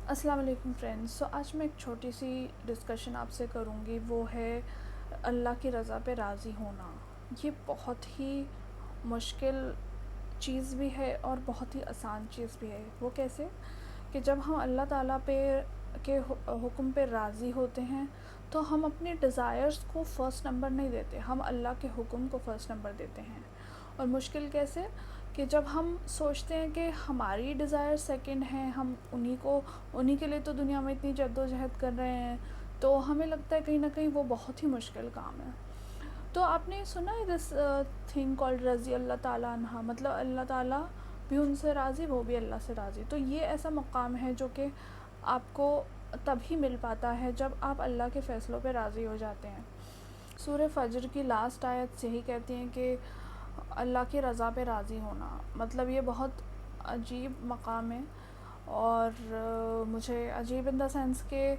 السلام علیکم فرینڈز. آج میں ایک چھوٹی سی ڈسکشن آپ سے کروں گی. وہ ہے اللہ کی رضا پہ راضی ہونا. یہ بہت ہی مشکل چیز بھی ہے اور بہت ہی آسان چیز بھی ہے. وہ کیسے کہ جب ہم اللہ تعالیٰ کے حکم پہ راضی ہوتے ہیں تو ہم اپنی ڈیزائرز کو فرسٹ نمبر نہیں دیتے, ہم اللہ کے حکم کو فرسٹ نمبر دیتے ہیں. اور مشکل کیسے کہ جب ہم سوچتے ہیں کہ ہماری ڈیزائر سیکنڈ ہیں, ہم انہی کے لیے تو دنیا میں اتنی جد و جہد کر رہے ہیں, تو ہمیں لگتا ہے کہیں نہ کہیں وہ بہت ہی مشکل کام ہے. تو آپ نے سنا ہے دس تھنگ کالڈ رضی اللہ تعالیٰ عنہ, مطلب اللہ تعالیٰ بھی ان سے راضی, وہ بھی اللہ سے راضی. تو یہ ایسا مقام ہے جو کہ آپ کو تبھی مل پاتا ہے جب آپ اللہ کے فیصلوں پہ راضی ہو جاتے ہیں. سورہ فجر کی لاسٹ آیت یہی کہتی ہیں کہ اللہ کی رضا پہ راضی ہونا. مطلب یہ بہت عجیب مقام ہے, اور مجھے عجیب ان دا سینس کہ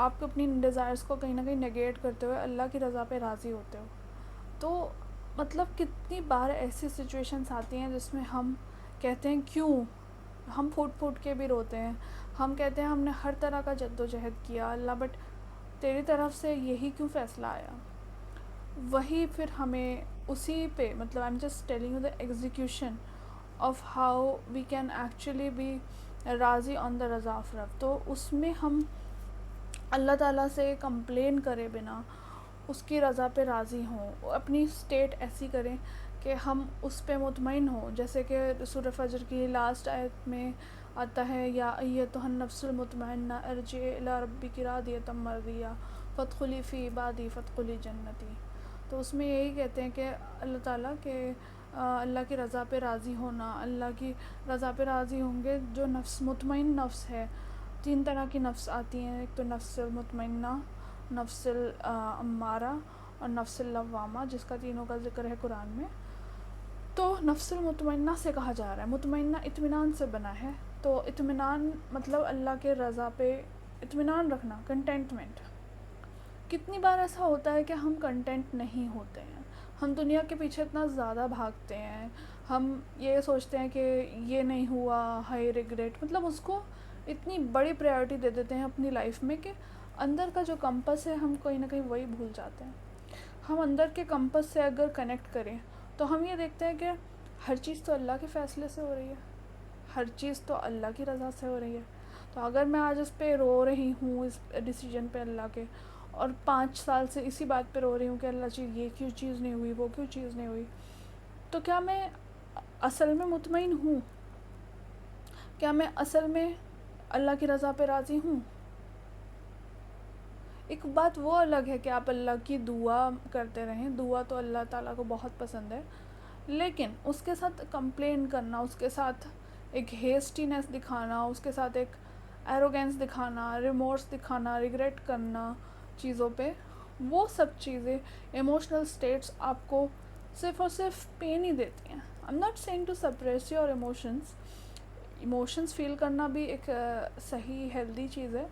آپ اپنی ڈیزائرز کو کہیں نہ کہیں نیگیٹ کرتے ہوئے اللہ کی رضا پہ راضی ہوتے ہو. تو مطلب کتنی بار ایسی سچویشنس آتی ہیں جس میں ہم کہتے ہیں کیوں, ہم پھوٹ پھوٹ کے بھی روتے ہیں, ہم کہتے ہیں ہم نے ہر طرح کا جد و جہد کیا اللہ, بٹ تیری طرف سے یہی کیوں فیصلہ آیا. وہی پھر ہمیں اسی پہ, مطلب I am just telling you the execution of how we can actually be راضی آن دا رضا آف رب. تو اس میں ہم اللہ تعالیٰ سے کمپلین کرے بنا اس کی رضا پہ راضی ہوں, اپنی اسٹیٹ ایسی کریں کہ ہم اس پہ مطمئن ہوں. جیسے کہ سورہ فجر کی لاسٹ آیت میں آتا ہے, یا ایتھا النفس المطمئنہ ارجعی الی ربک راضیۃ مرضیہ فادخلی فی عبادی فادخلی جنتی. تو اس میں یہی کہتے ہیں کہ اللہ تعالیٰ کہ اللہ کی رضا پہ راضی ہونا, اللہ کی رضا پہ راضی ہوں گے جو نفس مطمئن نفس ہے. 3 طرح کی نفس آتی ہیں, ایک تو نفس مطمئنہ, نفس امارہ اور نفس اللوامہ, جس کا تینوں کا ذکر ہے قرآن میں. تو نفس المطمئنہ سے کہا جا رہا ہے, مطمئنہ اطمینان سے بنا ہے. تو اطمینان مطلب اللہ کے رضا پہ اطمینان رکھنا, کنٹینٹمنٹ. کتنی بار ایسا ہوتا ہے کہ ہم کنٹینٹ نہیں ہوتے ہیں, ہم دنیا کے پیچھے اتنا زیادہ بھاگتے ہیں, ہم یہ سوچتے ہیں کہ یہ نہیں ہوا, ہائی ریگریٹ, مطلب اس کو اتنی بڑی پریورٹی دے دیتے ہیں اپنی لائف میں کہ اندر کا جو کمپس ہے ہم کہیں نہ کہیں وہی بھول جاتے ہیں. ہم اندر کے کمپس سے اگر کنیکٹ کریں تو ہم یہ دیکھتے ہیں کہ ہر چیز تو اللہ کے فیصلے سے ہو رہی ہے, ہر چیز تو اللہ کی رضا سے ہو رہی ہے. تو اگر میں آج اس پہ رو رہی ہوں, اس ڈیسیجن پہ اللہ کے, اور 5 سال سے اسی بات پہ رو رہی ہوں کہ اللہ جی یہ کیوں چیز نہیں ہوئی, وہ کیوں چیز نہیں ہوئی, تو کیا میں اصل میں مطمئن ہوں؟ کیا میں اصل میں اللہ کی رضا پہ راضی ہوں؟ ایک بات وہ الگ ہے کہ آپ اللہ کی دعا کرتے رہیں, دعا تو اللہ تعالیٰ کو بہت پسند ہے, لیکن اس کے ساتھ کمپلین کرنا, اس کے ساتھ ایک ہیسٹینس دکھانا, اس کے ساتھ ایک ایروگینس دکھانا, ریمورس دکھانا, ریگریٹ کرنا چیزوں پہ, وہ سب چیزیں ایموشنل سٹیٹس آپ کو صرف اور صرف پین ہی دیتی ہیں. I am not saying to suppress your emotions feel کرنا بھی ایک صحیح ہیلدی چیز ہے,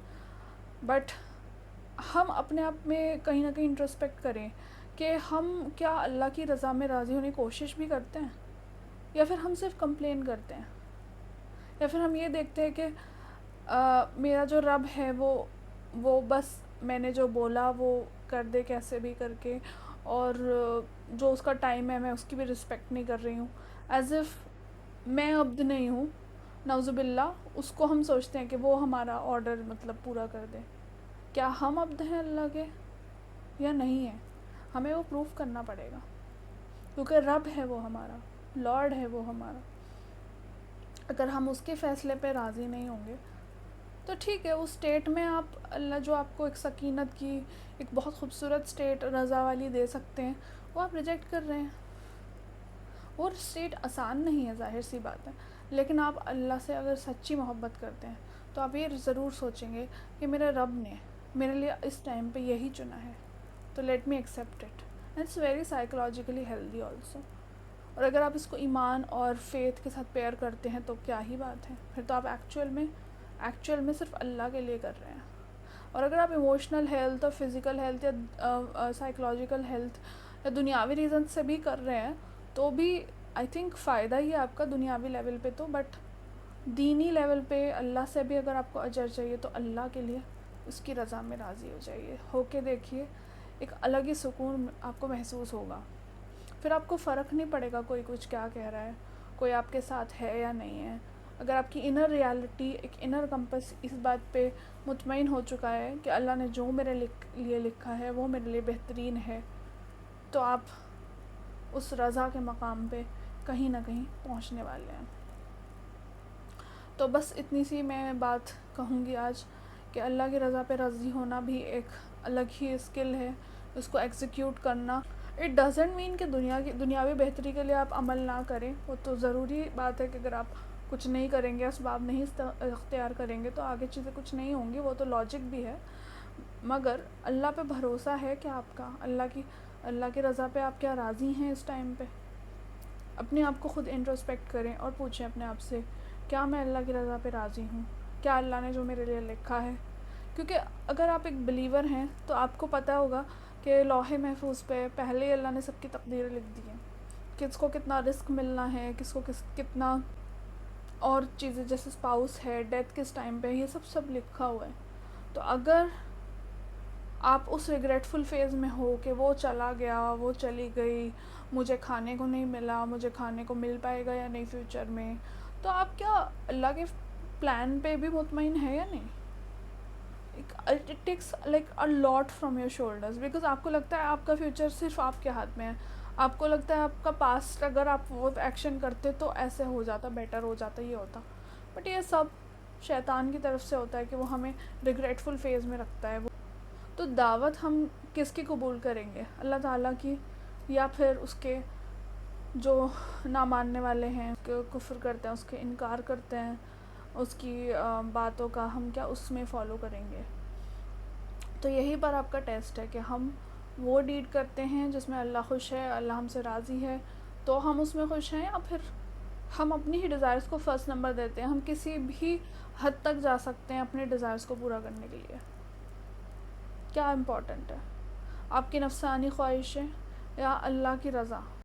بٹ ہم اپنے آپ میں کہیں نہ کہیں انٹرسپیکٹ کریں کہ ہم کیا اللہ کی رضا میں راضی ہونے کی کوشش بھی کرتے ہیں, یا پھر ہم صرف کمپلین کرتے ہیں, یا پھر ہم یہ دیکھتے ہیں کہ میرا جو رب ہے وہ بس میں نے جو بولا وہ کر دے کیسے بھی کر کے, اور جو اس کا ٹائم ہے میں اس کی بھی رسپیکٹ نہیں کر رہی ہوں, ایز اف میں عبد نہیں ہوں, نعوذ باللہ. اس کو ہم سوچتے ہیں کہ وہ ہمارا آرڈر مطلب پورا کر دے. کیا ہم عبد ہیں اللہ کے یا نہیں ہیں؟ ہمیں وہ پروف کرنا پڑے گا, کیونکہ رب ہے وہ ہمارا, لارڈ ہے وہ ہمارا. اگر ہم اس کے فیصلے پہ راضی نہیں ہوں گے تو ٹھیک ہے, اس سٹیٹ میں آپ اللہ جو آپ کو ایک سکینت کی ایک بہت خوبصورت سٹیٹ رضا والی دے سکتے ہیں, وہ آپ ریجیکٹ کر رہے ہیں. وہ سٹیٹ آسان نہیں ہے, ظاہر سی بات ہے, لیکن آپ اللہ سے اگر سچی محبت کرتے ہیں تو آپ یہ ضرور سوچیں گے کہ میرے رب نے میرے لیے اس ٹائم پہ یہی چنا ہے, تو let me accept it. It's very psychologically healthy also. اور اگر آپ اس کو ایمان اور فیتھ کے ساتھ پیئر کرتے ہیں تو کیا ہی بات ہے, پھر تو آپ ایکچوئل میں صرف اللہ کے لیے کر رہے ہیں. اور اگر آپ ایموشنل ہیلتھ اور فزیکل ہیلتھ یا سائیکولوجیکل ہیلتھ یا دنیاوی ریزن سے بھی کر رہے ہیں تو بھی آئی تھنک فائدہ ہی ہے آپ کا دنیاوی لیول پہ تو, بٹ دینی لیول پہ اللہ سے بھی اگر آپ کو اجر چاہیے تو اللہ کے لیے اس کی رضا میں راضی ہو جائیے، ہو کے دیکھیے، ایک الگ ہی سکون آپ کو محسوس ہوگا. پھر آپ کو فرق نہیں پڑے گا کوئی کچھ کیا کہہ رہا ہے، کوئی آپ کے ساتھ ہے یا نہیں ہے. اگر آپ کی انر ریالٹی، ایک انر کمپس اس بات پہ مطمئن ہو چکا ہے کہ اللہ نے جو میرے لیے لکھا ہے وہ میرے لیے بہترین ہے، تو آپ اس رضا کے مقام پہ کہیں نہ کہیں پہنچنے والے ہیں. تو بس اتنی سی میں بات کہوں گی آج، کہ اللہ کی رضا پہ راضی ہونا بھی ایک الگ ہی اسکل ہے، اس کو ایگزیکیوٹ کرنا. اٹ ڈزنٹ مین کہ دنیاوی بہتری کے لیے آپ عمل نہ کریں، وہ تو ضروری بات ہے کہ اگر آپ کچھ نہیں کریں گے، اسباب نہیں اختیار کریں گے تو آگے چیزیں کچھ نہیں ہوں گی، وہ تو لاجک بھی ہے. مگر اللہ پہ بھروسہ ہے کہ آپ کا اللہ کی رضا پہ آپ کیا راضی ہیں اس ٹائم پہ؟ اپنے آپ کو خود انٹروسپیکٹ کریں اور پوچھیں اپنے آپ سے، کیا میں اللہ کی رضا پہ راضی ہوں؟ کیا اللہ نے جو میرے لیے لکھا ہے؟ کیونکہ اگر آپ ایک بلیور ہیں تو آپ کو پتہ ہوگا کہ لوح محفوظ پہ پہلے ہی اللہ نے سب کی تقدیریں لکھ دی ہیں، کس کو کتنا رزق ملنا ہے، کس کو کتنا، اور چیزیں جیسے اسپاؤس ہے، ڈیتھ کس ٹائم پہ، یہ سب لکھا ہوا ہے. تو اگر آپ اس ریگریٹفل فیز میں ہو کہ وہ چلا گیا، وہ چلی گئی، مجھے کھانے کو نہیں ملا، مجھے کھانے کو مل پائے گا یا نہیں فیوچر میں، تو آپ کیا اللہ کے پلان پہ بھی مطمئن ہے یا نہیں؟ It takes like a lot from your shoulders, because آپ کو لگتا ہے آپ کا فیوچر صرف آپ کے ہاتھ میں ہے. آپ کو لگتا ہے آپ کا پاسٹ اگر آپ وہ ایکشن کرتے تو ایسے ہو جاتا، بیٹر ہو جاتا، یہ ہوتا. بٹ یہ سب شیطان کی طرف سے ہوتا ہے کہ وہ ہمیں ریگریٹفل فیز میں رکھتا ہے. تو دعوت ہم کس کی قبول کریں گے؟ اللہ تعالیٰ کی، یا پھر اس کے جو نہ ماننے والے ہیں، کفر کرتے ہیں، اس کے انکار کرتے ہیں، اس کی باتوں کا ہم کیا اس میں فالو کریں گے؟ تو یہی پر آپ کا ٹیسٹ ہے کہ ہم وہ ڈیڈ کرتے ہیں جس میں اللہ خوش ہے، اللہ ہم سے راضی ہے، تو ہم اس میں خوش ہیں، یا پھر ہم اپنی ہی ڈیزائرز کو فرسٹ نمبر دیتے ہیں. ہم کسی بھی حد تک جا سکتے ہیں اپنے ڈیزائرز کو پورا کرنے کے لیے. کیا امپورٹنٹ ہے؟ آپ کی نفسانی خواہشیں یا اللہ کی رضا؟